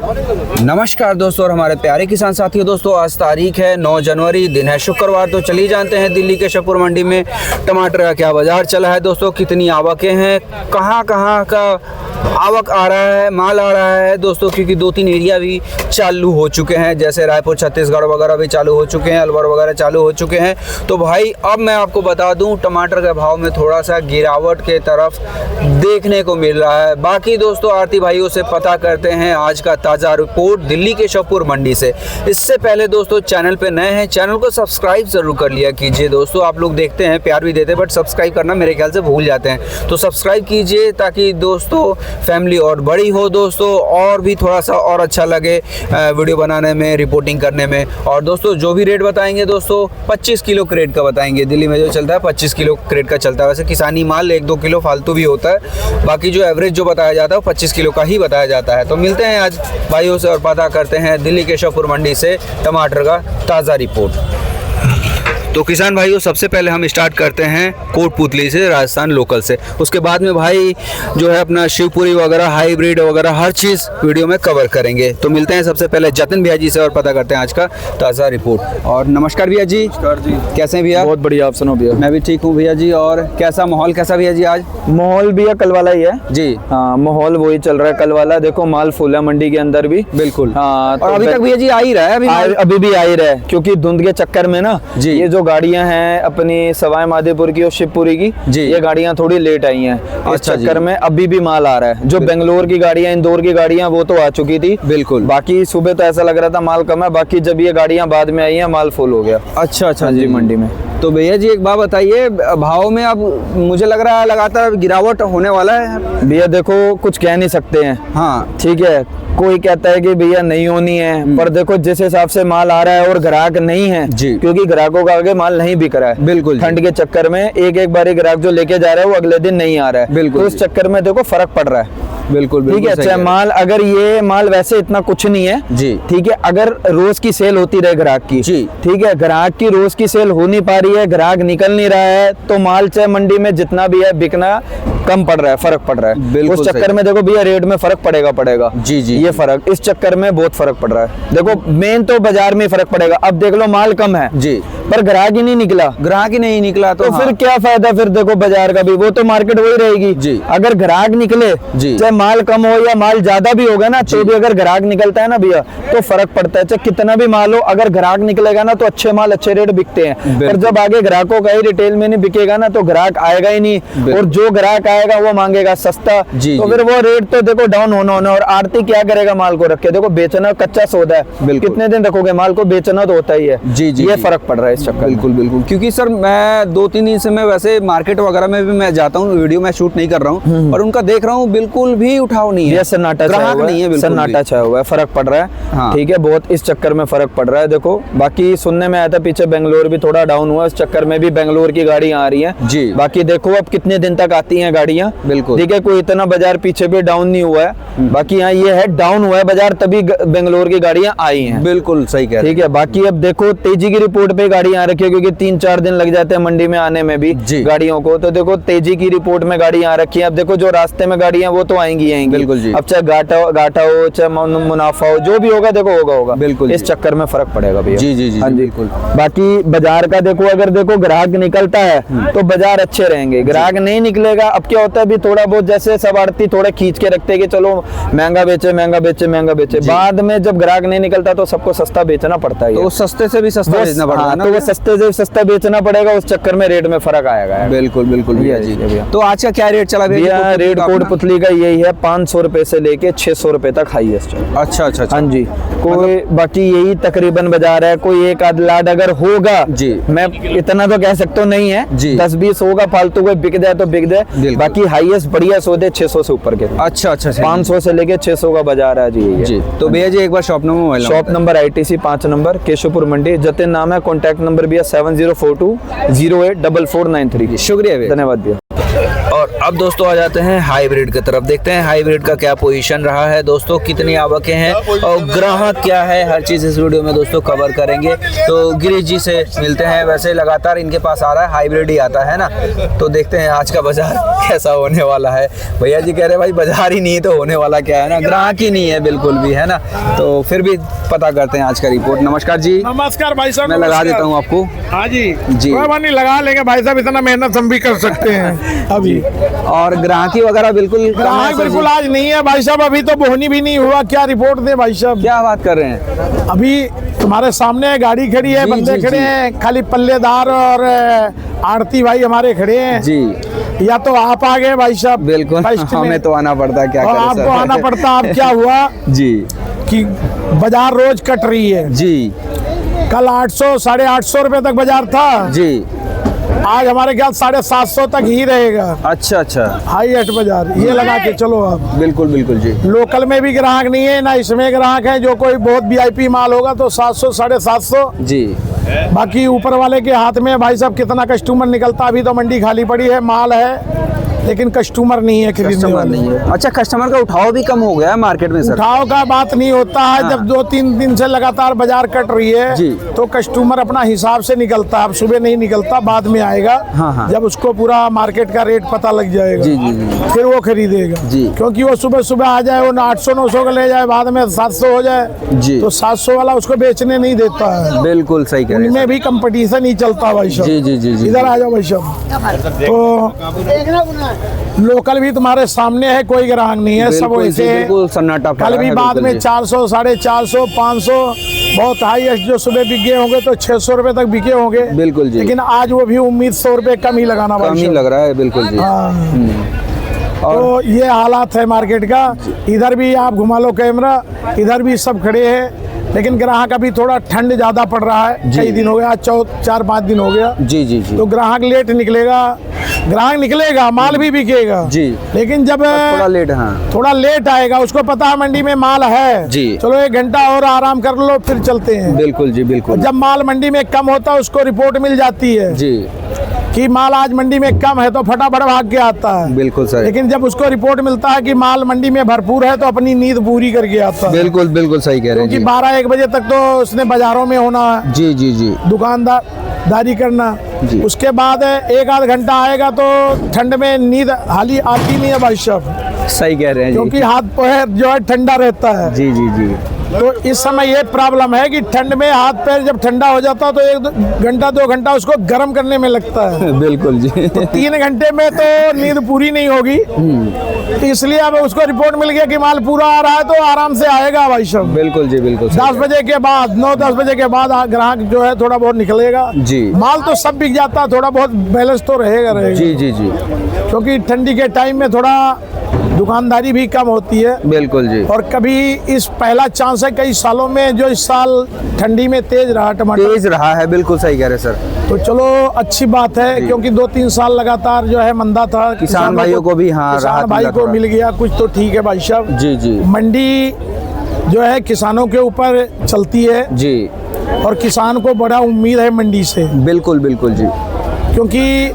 नमस्कार दोस्तों और हमारे प्यारे किसान साथियों। दोस्तों आज तारीख है 9 जनवरी, दिन है शुक्रवार। तो चलिए जानते हैं दिल्ली के शिवपुर मंडी में टमाटर का क्या बाजार चला है दोस्तों, कितनी आवकें हैं, कहाँ कहाँ का आवक आ रहा है, माल आ रहा है दोस्तों, क्योंकि 2-3 एरिया भी चालू हो चुके हैं, जैसे रायपुर छत्तीसगढ़ वगैरह भी चालू हो चुके हैं, अलवर वगैरह चालू हो चुके हैं। तो भाई अब मैं आपको बता दूं टमाटर के भाव में थोड़ा सा गिरावट के तरफ देखने को मिल रहा है। बाकी दोस्तों आरती भाइयों से पता करते हैं आज का ताज़ा रिपोर्ट दिल्ली के शिवपुर मंडी से। इससे पहले दोस्तों चैनल पे नए हैं, चैनल को सब्सक्राइब ज़रूर कर लिया कीजिए दोस्तों। आप लोग देखते हैं, प्यार भी देते हैं, बट सब्सक्राइब करना मेरे ख्याल से भूल जाते हैं, तो सब्सक्राइब कीजिए ताकि दोस्तों फैमिली और बड़ी हो दोस्तों, और भी थोड़ा सा और अच्छा लगे वीडियो बनाने में, रिपोर्टिंग करने में। और दोस्तों जो भी रेट बताएंगे दोस्तों 25 किलो क्रेट का बताएंगे। दिल्ली में जो चलता है 25 किलो क्रेट का चलता है। वैसे किसानी माल 1-2 किलो फालतू भी होता है, बाकी जो एवरेज जो बताया जाता है वो 25 किलो का ही बताया जाता है। तो मिलते हैं आज भाइयों से और पता करते हैं दिल्ली के शिवपुर मंडी से टमाटर का ताज़ा रिपोर्ट। तो किसान भाइयों सबसे पहले हम स्टार्ट करते हैं कोटपुतली से, राजस्थान लोकल से। उसके बाद में भाई जो है अपना शिवपुरी वगैरह, हाइब्रिड वगैरह हर चीज़ वीडियो में कवर करेंगे। तो मिलते हैं सबसे पहले जतिन भैया जी से और पता करते हैं आज का ताज़ा रिपोर्ट। और नमस्कार भैया जी। नमस्कार जी। कैसे हैं भैया? बहुत बढ़िया, आप सुनो भैया। मैं भी ठीक हूँ भैया जी। और कैसा माहौल कैसा भैया जी आज? माहौल भैया कल वाला ही है जी। हाँ, माहौल वही चल रहा है कल वाला। देखो माल फूल है मंडी के अंदर भी, बिल्कुल। हाँ, और अभी तक भैया जी आ ही रहा है, अभी भी आ ही रहा है, क्योंकि धुंध के चक्कर में ना जी। ये जो गाड़ियां हैं अपनी सवाई माधोपुर की और शिवपुरी की जी, ये गाड़ियां थोड़ी लेट आई हैं। इस अच्छा चक्कर में अभी भी माल आ रहा है। जो बेंगलोर की गाड़ियां, इंदौर की गाड़ियां वो तो आ चुकी थी, बिल्कुल। बाकी सुबह तो ऐसा लग रहा था माल कम है, बाकी जब ये गाड़ियां बाद में आई हैं माल फुल हो गया। अच्छा जी मंडी में। तो भैया जी एक बात बताइए, भाव में अब मुझे लग रहा है लगातार गिरावट होने वाला है भैया। देखो कुछ कह नहीं सकते हैं, हाँ ठीक है, कोई कहता है कि भैया नहीं होनी है, पर देखो जिस हिसाब से माल आ रहा है और ग्राहक नहीं है जी, क्योंकि ग्राहकों का आगे माल नहीं बिक रहा है। बिल्कुल। ठंड के चक्कर में एक बार ग्राहक जो लेके जा रहा है वो अगले दिन नहीं आ रहा है, बिल्कुल। तो उस चक्कर में देखो फर्क पड़ रहा है। बिल्कुल ठीक है। अच्छा माल, अगर ये माल वैसे इतना कुछ नहीं है जी, ठीक है, अगर रोज की सेल होती रहे ग्राहक की जी, ठीक है, ग्राहक की रोज की सेल हो नहीं पा रही है, ग्राहक निकल नहीं रहा है, तो माल चाहे मंडी में जितना भी है बिकना कम पड़ रहा है, फर्क पड़ रहा है। उस चक्कर में देखो भैया रेट में फर्क पड़ेगा जी जी। ये फर्क इस चक्कर में बहुत फर्क पड़ रहा है। देखो मेन तो बाजार में फर्क पड़ेगा। अब देख लो माल कम है जी, पर ग्राहक ही नहीं निकला, ग्राहक ही नहीं निकला तो फिर क्या फायदा? फिर देखो बाजार का भी, वो तो मार्केट वही रहेगी जी। अगर ग्राहक निकले, चाहे माल कम हो या माल ज्यादा भी होगा ना, तो भी अगर ग्राहक निकलता है ना भैया तो फर्क पड़ता है। चाहे कितना भी माल हो, अगर ग्राहक निकलेगा ना तो अच्छे माल अच्छे रेट बिकते हैं। पर जब आगे ग्राहकों का ही रिटेल में नहीं बिकेगा ना तो ग्राहक आएगा ही नहीं, और जो ग्राहक आएगा वो मांगेगा सस्ता, तो फिर वो रेट तो देखो डाउन होना। और आरती क्या करेगा माल को रख के? देखो बेचना कच्चा सौदा है, कितने दिन रखोगे माल को? बेचना तो होता ही है जी जी। ये फर्क पड़ रहा है इस चक्कर। बिल्कुल बिल्कुल। क्योंकि सर मैं 2-3 दिन से मैं वैसे मार्केट वगैरह में भी मैं जाता हूँ, वीडियो मैं शूट नहीं कर रहा हूँ, और उनका देख रहा हूँ बिल्कुल भी उठाव नहीं है, सन्नाटा नहीं है, सन्नाटा छाया हुआ है, फर्क पड़ रहा है। ठीक है, बहुत इस चक्कर में फर्क पड़ रहा है। देखो बाकी सुनने में आया था पीछे बेंगलोर भी थोड़ा डाउन हुआ, इस चक्कर में भी बेंगलोर की गाड़ियां आ रही हैं जी। बाकी देखो अब कितने दिन तक आती हैं गाड़ियां, बिल्कुल। ठीक है, कोई इतना बाजार पीछे भी डाउन नहीं हुआ है, बाकी यहाँ ये है डाउन हुआ है बाजार, तभी बेंगलोर की गाड़ियां आई हैं। बिल्कुल सही कह रहे हैं। ठीक है, बाकी अब देखो तेजी की रिपोर्ट पे गाड़ियां आ रखी है, क्योंकि 3-4 दिन लग जाते हैं मंडी में आने में भी गाड़ियों को, तो देखो तेजी की रिपोर्ट में गाड़ियां आ रखी है। अब देखो जो रास्ते में गाड़ियां वो तो आएंगी। बिल्कुल जी। अब चाहे घाटा हो चाहे मुनाफा हो, जो भी होगा देखो होगा बिल्कुल। इस चक्कर में फर्क पड़ेगा भैया। जी जी जी, हाँ जी। बिल्कुल। बाकी बाजार का देखो, अगर देखो ग्राहक निकलता है तो बाजार अच्छे रहेंगे, ग्राहक नहीं निकलेगा। अब क्या होता है भी थोड़ा बहुत जैसे सब आड़ती थोड़ा खींच के रखते हैं कि चलो महंगा बेचे, बाद में जब ग्राहक नहीं निकलता तो सबको सस्ता बेचना पड़ता है, तो सस्ते से भी सस्ता बेचना पड़ता है ना, तो वो सस्ते से सस्ता बेचना पड़ेगा, उस चक्कर में रेट में फर्क आएगा। बिल्कुल बिल्कुल भैया जी। तो आज का क्या रेट चला भैया? रेट कोटपुतली का यही है 500 रुपए से लेके 600 रुपए तक हाईएस्ट है। अच्छा अच्छा। हाँ जी। कोई बाकी यही तकरीबन बाजार है, कोई एक आध लाड अगर होगा जी, मैं इतना तो कह सकता हूँ नहीं है, 10-20 होगा फालतू, कोई बिक जाए तो बिक जाए, बाकी हाईएस्ट बढ़िया सौदे 600 से ऊपर के। अच्छा अच्छा। 500 से लेके 600 का बाजार है जी। तो भैया जी एक बार shop number, shop number ITC 5 number Keshavpur Mandi, Jatin नाम है, कॉन्टैक्ट नंबर भी है 7042 084493। शुक्रिया भैया, धन्यवाद भैया। और अब दोस्तों आ जाते हैं हाइब्रिड की तरफ, देखते हैं हाइब्रिड का क्या पोजीशन रहा है दोस्तों, कितनी आवकें हैं और ग्राहक क्या है, हर चीज़ इस वीडियो में दोस्तों कवर करेंगे। तो गिरीश जी से मिलते हैं, वैसे लगातार इनके पास आ रहा है, हाइब्रिड ही आता है ना, तो देखते हैं आज का बाजार कैसा होने वाला है। भैया जी कह रहे भाई बाजार ही नहीं है तो होने वाला क्या है ना, ग्राहक ही नहीं है बिल्कुल भी, है ना, तो फिर भी पता करते हैं आज का रिपोर्ट। नमस्कार जी। नमस्कार भाई साहब, मैं लगा देता हूँ आपको। हाँ जी जी। कोई बात नहीं, लगा लेंगे भाई साहब, इतना मेहनत हम भी कर सकते हैं अभी। और ग्राहकी वगैरह बिल्कुल ग्राहक बिल्कुल आज नहीं है भाई साहब, अभी तो बोहनी भी नहीं हुआ। क्या रिपोर्ट दे भाई साहब? क्या बात कर रहे हैं? अभी तुम्हारे सामने गाड़ी खड़ी है, जी, बंदे जी, खड़े जी। हैं, खाली पल्लेदार और आड़ती भाई हमारे खड़े हैं जी या तो आप आ गए भाई साहब बिल्कुल, फर्स्ट में। हमें तो आना पड़ता है, क्या और करें आपको सर? आना पड़ता। अब क्या हुआ जी कि बाजार रोज कट रही है। जी कल 800 850 रुपए तक बाजार था, जी। आज हमारे ख्याल 750 तक ही रहेगा। अच्छा अच्छा, हाईएस्ट बाजार ये लगा के चलो आप। बिल्कुल बिल्कुल जी। लोकल में भी ग्राहक नहीं है ना इसमें ग्राहक है, जो कोई बहुत वीआईपी माल होगा तो 700 750। जी बाकी ऊपर वाले के हाथ में भाई साहब कितना कस्टमर निकलता। अभी तो मंडी खाली पड़ी है, माल है लेकिन कस्टमर नहीं है, खरीदने कस्टमर वाले। नहीं है। अच्छा, कस्टमर का उठाव भी कम हो गया है मार्केट में सर? उठाव का बात नहीं होता है। हाँ। जब 2-3 दिन से लगातार बाजार कट रही है जी। तो कस्टमर अपना हिसाब से निकलता है। अब सुबह नहीं निकलता, बाद में आएगा। हाँ, हाँ। जब उसको पूरा मार्केट का रेट पता लग जाएगा जी, जी, जी। फिर वो खरीदेगा जी। क्योंकि वो सुबह सुबह आ जाए, वो 800-900 का ले जाए, बाद में 700 हो जाए जी। तो 700 वाला उसको बेचने नहीं देता है। बिल्कुल सही कह रहे हैं उनमें भी कंपटीशन ही चलता भाई साहब। जी, जी, जी, जी। इधर आ जाओ भाई साहब। तो लोकल भी तुम्हारे सामने है, कोई ग्राहक नहीं है, सब बिल्कुल वैसे जी, है। बिल्कुल सन्नाटा पड़ा कल भी है, बाद बिल्कुल में जी। 400 450 500 बहुत हाईएस्ट जो सुबह बिक गए होंगे तो 600 रुपए तक बिके होंगे। बिल्कुल जी। लेकिन आज वो भी उम्मीद 100 रुपए कम ही लगाना कम ही भाई लग रहा है, बिल्कुल जी। हाँ। और तो ये हालात है मार्केट का। इधर भी आप घुमा लो कैमरा, इधर भी सब खड़े हैं, लेकिन ग्राहक अभी थोड़ा ठंड ज्यादा पड़ रहा है। जी। कई दिन हो गया, 4-5 दिन हो गया, जी जी जी। तो ग्राहक लेट निकलेगा। ग्राहक निकलेगा, माल भी बिकेगा जी। लेकिन जब थोड़ा लेट, हाँ थोड़ा लेट आएगा, उसको पता है मंडी में माल है। जी। चलो 1 घंटा और आराम कर लो, फिर चलते हैं। बिल्कुल जी बिल्कुल। जब माल मंडी में कम होता है उसको रिपोर्ट मिल जाती है जी कि माल आज मंडी में कम है, तो फटाफट भाग के आता है। बिल्कुल सर। लेकिन जब उसको रिपोर्ट मिलता है कि माल मंडी में भरपूर है तो अपनी नींद पूरी करके आता है। बिल्कुल बिल्कुल सही कह रहे हैं क्योंकि जी। 12-1 बजे तक तो उसने बाजारों में होना है, जी जी जी दुकानदारी करना। जी। उसके बाद 1-आध घंटा आएगा तो ठंड में नींद हाली आती नहीं है भाई साहब, सही कह रहे हैं क्योंकि जी। हाथ पैर जो है ठंडा रहता है। जी जी जी तो इस समय ये प्रॉब्लम है कि ठंड में हाथ पैर जब ठंडा हो जाता है तो 1 घंटा 2 घंटा उसको गर्म करने में लगता है। बिल्कुल जी। 3 घंटे में तो नींद पूरी नहीं होगी, तो इसलिए अब उसको रिपोर्ट मिल गया कि माल पूरा आ रहा है तो आराम से आएगा भाई साहब। बिल्कुल जी बिल्कुल सही 10 बजे के बाद 9-10 बजे के बाद ग्राहक जो है थोड़ा बहुत निकलेगा। जी। माल तो सब बिक जाता है, थोड़ा बहुत बैलेंस तो रहेगा। जी जी जी क्योंकि ठंडी के टाइम में थोड़ा दुकानदारी भी कम होती है। बिल्कुल जी। और कभी इस पहला चांस है कई सालों में जो इस साल ठंडी में तेज रहा टमाटर, तेज रहा है, बिल्कुल सही कह रहे हैं सर। तो चलो अच्छी बात है, क्योंकि 2-3 साल लगातार जो है मंदा था। किसान भाइयों को भी, हाँ, किसान राहत भाई मिला को थोड़ा। मिल गया कुछ, तो ठीक है भाई साहब। जी जी मंडी जो है किसानों के ऊपर चलती है जी और किसान को बड़ा उम्मीद है मंडी से, बिल्कुल बिल्कुल जी। क्योंकि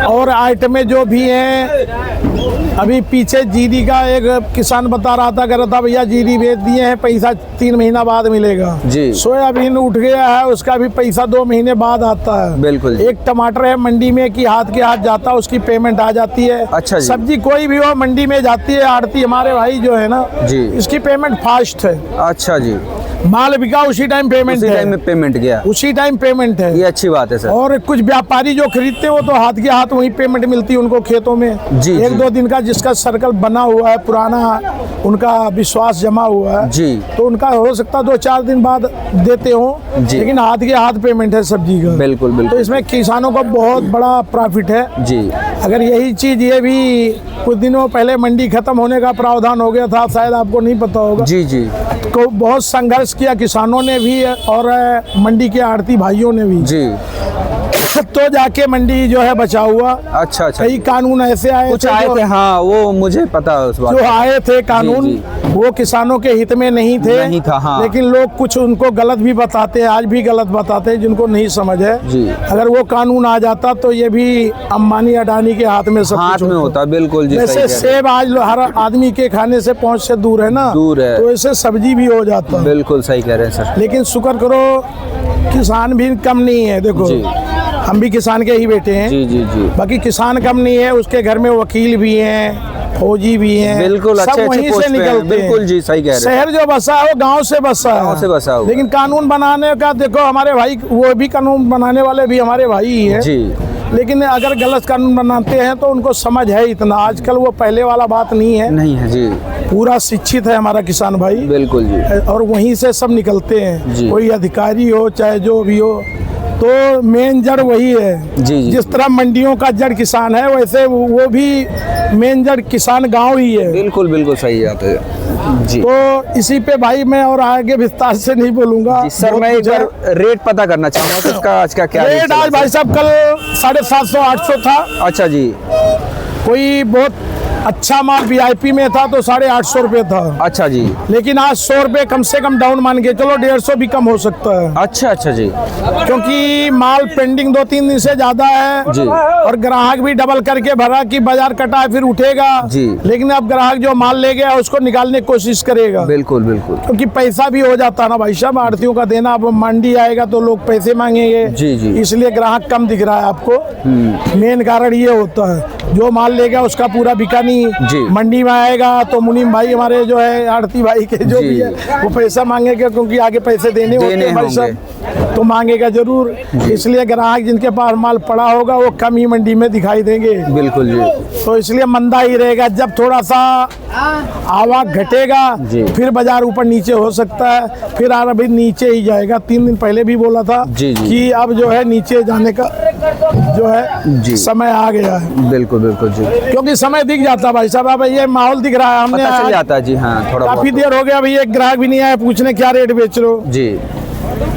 और आइटमें जो भी हैं, अभी पीछे जीरी का एक किसान बता रहा था भैया जीरी बेच दिए हैं, पैसा 3 महीना बाद मिलेगा। जी। सोयाबीन उठ गया है, उसका भी पैसा 2 महीने बाद आता है। बिल्कुल जी। एक टमाटर है मंडी में कि हाथ के हाथ जाता है, उसकी पेमेंट आ जाती है। अच्छा जी। सब्जी कोई भी हो मंडी में जाती है, आड़ती हमारे भाई जो है ना जी। इसकी पेमेंट फास्ट है। अच्छा जी, माल बिका उसी टाइम पेमेंट उसी टाइम है, में पेमेंट गया, उसी टाइम पेमेंट है। ये अच्छी बात है सर। और कुछ व्यापारी जो खरीदते हैं वो तो हाथ के हाथ वही पेमेंट मिलती है उनको खेतों में। जी, 1-2 दिन का जिसका सर्कल बना हुआ है, पुराना उनका विश्वास जमा हुआ है, जी। तो उनका हो सकता है 2-4 दिन बाद देते हो, जी। लेकिन हाथ के हाथ पेमेंट है सब्जी का। बिल्कुल बिल्कुल। तो इसमें किसानों का बहुत बड़ा प्रॉफिट है। जी अगर यही चीज ये भी कुछ दिनों पहले मंडी खत्म होने का प्रावधान हो गया था, शायद आपको नहीं पता होगा, जी जी तो बहुत संघर्ष किया किसानों ने भी और मंडी के आड़ती भाइयों ने भी। जी तो जाके मंडी जो है बचा हुआ। अच्छा अच्छा, कई कानून ऐसे आए कुछ थे आए थे, हाँ वो मुझे पता है उस बात जो का। आए थे कानून, जी, वो किसानों के हित में नहीं थे। नहीं था, हाँ। लेकिन लोग कुछ उनको गलत भी बताते हैं, आज भी गलत बताते हैं, जिनको नहीं समझ है। जी। अगर वो कानून आ जाता तो ये भी अंबानी अडानी के हाथ में सब हाथ कुछ में होता, बिल्कुल जी, सही जैसे कह रहे हैं। सेब आज हर आदमी के खाने से पहुंच से दूर है ना, दूर है। तो ऐसे सब्जी भी हो जाता है। बिल्कुल सही कह रहे हैं सर। लेकिन शुक्र करो किसान भी कम नहीं है। देखो जी। हम भी किसान के ही बेटे हैं। जी जी जी, बाकी किसान कम नहीं है, उसके घर में वकील भी हैं, फौजी भी हैं, बिल्कुल सब अच्छे वहीं पोस्ट से पे हैं। निकलते हैं। बिल्कुल जी, सही कह रहे हैं। शहर जो बसा है वो गांव से बसा है। गाँव से बसा हुआ। लेकिन कानून बनाने का देखो हमारे भाई, वो भी कानून बनाने वाले भी हमारे भाई ही है। जी, लेकिन अगर गलत कानून बनाते हैं तो उनको समझ है इतना, आजकल वो पहले वाला बात नहीं है। नहीं है जी, पूरा शिक्षित है हमारा किसान भाई, बिल्कुल जी। और वहीं से सब निकलते हैं। जी। कोई अधिकारी हो चाहे जो भी हो, तो मेन जड़ वही है। जी जी, जिस तरह मंडियों का जड़ किसान है, वैसे वो भी मेन जड़ किसान गांव ही है। बिल्कुल बिल्कुल सही बात है जी। तो इसी पे भाई मैं और आगे विस्तार से नहीं बोलूंगा। जी सर, बहुत मैं एक कुछ है। बार रेट पता करना चाहूँगा कि इसका आज का क्या रेट रेट चल रहा आज है? भाई साहब कल 750 800 था। अच्छा जी, कोई बहुत अच्छा माल वीआईपी में था तो 850 रुपये था। अच्छा जी, लेकिन आज 100 रुपये कम से कम डाउन मान के चलो, 150 भी कम हो सकता है। अच्छा अच्छा जी, क्योंकि माल पेंडिंग 2-3 दिन से ज्यादा है जी। और ग्राहक भी डबल करके भरा कि बाजार कटा है फिर उठेगा जी। लेकिन अब ग्राहक जो माल ले गया उसको निकालने की कोशिश करेगा, बिल्कुल बिल्कुल क्योंकि पैसा भी हो जाता है ना भाई साहब आड़तियों का देना। अब मंडी आएगा तो लोग पैसे मांगेंगे, जी, जी। इसलिए ग्राहक कम दिख रहा है आपको। मेन कारण ये होता है, जो माल ले गया उसका पूरा बिका नहीं, जी। मंडी में आएगा तो मुनीम भाई हमारे जो है आड़ती भाई के जो जी। भी है वो पैसा मांगेगा, क्योंकि आगे पैसे देने होते हैं भाई होंगे। साहब, तो मांगेगा जरूर। इसलिए ग्राहक जिनके पास माल पड़ा होगा वो कम ही मंडी में दिखाई देंगे, बिल्कुल जी, तो इसलिए मंदा ही रहेगा। जब थोड़ा सा आवक घटेगा जी। फिर बाजार ऊपर नीचे हो सकता है, फिर अभी नीचे ही जाएगा। 3 दिन पहले भी बोला था जी, जी। कि अब जो है नीचे जाने का जो है जी। समय आ गया है, बिल्कुल बिल्कुल जी, क्योंकि समय दिख जाता है भाई साहब। अब ये माहौल दिख रहा है, हमने पता चल आज जाता है जी, हाँ थोड़ा काफी बहुत देर हो गया, अभी एक ग्राहक भी नहीं आया पूछने क्या रेट बेच रहे हो, जी,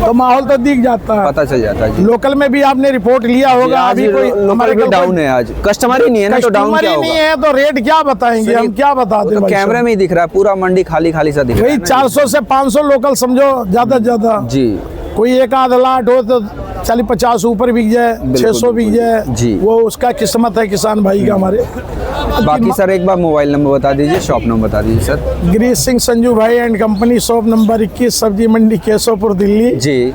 तो माहौल तो दिख जाता है। पता चल जाता है जी। लोकल में भी आपने रिपोर्ट लिया होगा, आज अभी कोई लोकल भी कल डाउन है, आज कस्टमर ही नहीं है ना, तो डाउन कस्टमर क्या ही होगा? नहीं है तो रेट क्या बताएंगे, हम क्या बता वो दें तो भाई कैमरे साहब? में ही दिख रहा है, पूरा मंडी खाली खाली सा दिख रहा वही है ना। 400 से 500 लोकल समझो ज्यादा से ज्यादा। जी, कोई एक आध लाट हो तो 40-50 ऊपर बिक जाए, 600 बिक जाए, जी। वो उसका किस्मत है किसान भाई का हमारे। बाकी सर एक बार मोबाइल नंबर बता दीजिए, शॉप नंबर बता दीजिए सर। गिरीश सिंह संजू भाई एंड कंपनी, शॉप नंबर 21, सब्जी मंडी केशवपुर दिल्ली, जी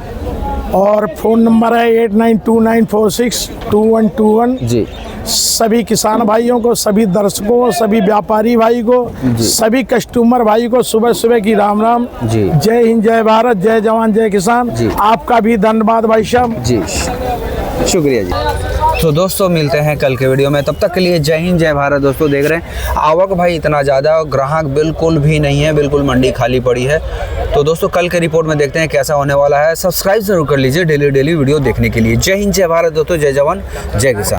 और फोन नंबर है 8929462121। जी, सभी किसान भाइयों को, सभी दर्शकों को, सभी व्यापारी भाई को, सभी कस्टमर भाई को सुबह सुबह की राम राम। जी। जय हिंद, जय भारत, जय जवान, जय किसान। जी। आपका भी धन्यवाद भाई साहब। जी, शुक्रिया जी। तो दोस्तों मिलते हैं कल के वीडियो में, तब तक के लिए जय हिंद जय भारत। दोस्तों देख रहे हैं आवक भाई इतना ज़्यादा, ग्राहक बिल्कुल भी नहीं है, बिल्कुल मंडी खाली पड़ी है। तो दोस्तों कल के रिपोर्ट में देखते हैं कैसा होने वाला है। सब्सक्राइब जरूर कर लीजिए डेली वीडियो देखने के लिए। जय हिंद जय भारत दोस्तों, जय जवान जय किसान।